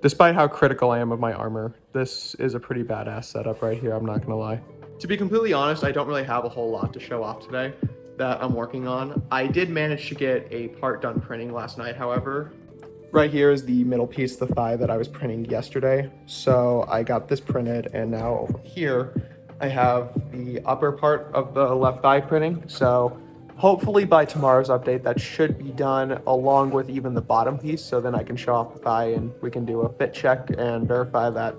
Despite how critical I am of my armor, this is a pretty badass setup right here, I'm not gonna lie. To be completely honest, I don't really have a whole lot to show off today that I'm working on. I did manage to get a part done printing last night, however. Right here is the middle piece, the thigh that I was printing yesterday. So I got this printed, and now over here, I have the upper part of the left thigh printing. So hopefully by tomorrow's update, that should be done along with even the bottom piece. So then I can show off the thigh and we can do a fit check and verify that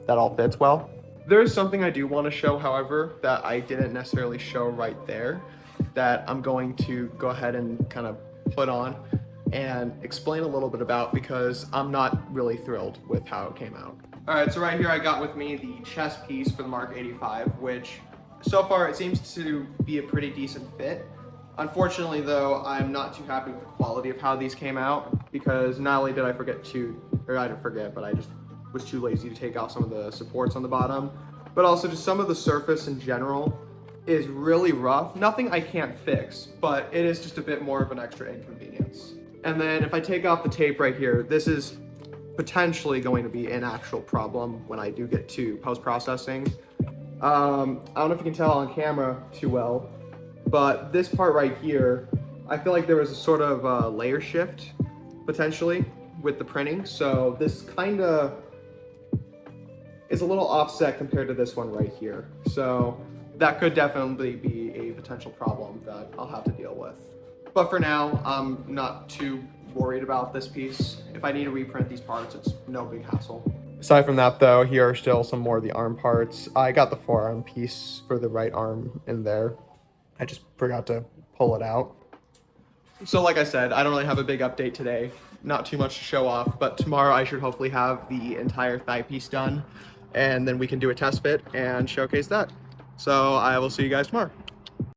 that all fits well. There's something I do want to show, however, that I didn't necessarily show right there that I'm going to go ahead and kind of put on and explain a little bit about because I'm not really thrilled with how it came out. All right, so right here I got with me the chest piece for the Mark 85, which so far it seems to be a pretty decent fit. Unfortunately though, I'm not too happy with the quality of how these came out because not only did I forget to, or I didn't forget, but I just was too lazy to take out some of the supports on the bottom, but also just some of the surface in general is really rough. Nothing I can't fix, but it is just a bit more of an extra inconvenience. And then if I take off the tape right here, this is potentially going to be an actual problem when I do get to post-processing. I don't know if you can tell on camera too well, but this part right here, I feel like there was a sort of layer shift potentially with the printing. So this kind of is a little offset compared to this one right here. So that could definitely be a potential problem that I'll have to deal with. But for now, I'm not too worried about this piece. If I need to reprint these parts, it's no big hassle. Aside from that though, here are still some more of the arm parts. I got the forearm piece for the right arm in there. I just forgot to pull it out. So like I said, I don't really have a big update today. Not too much to show off, but tomorrow I should hopefully have the entire thigh piece done, and then we can do a test fit and showcase that. So I will see you guys tomorrow.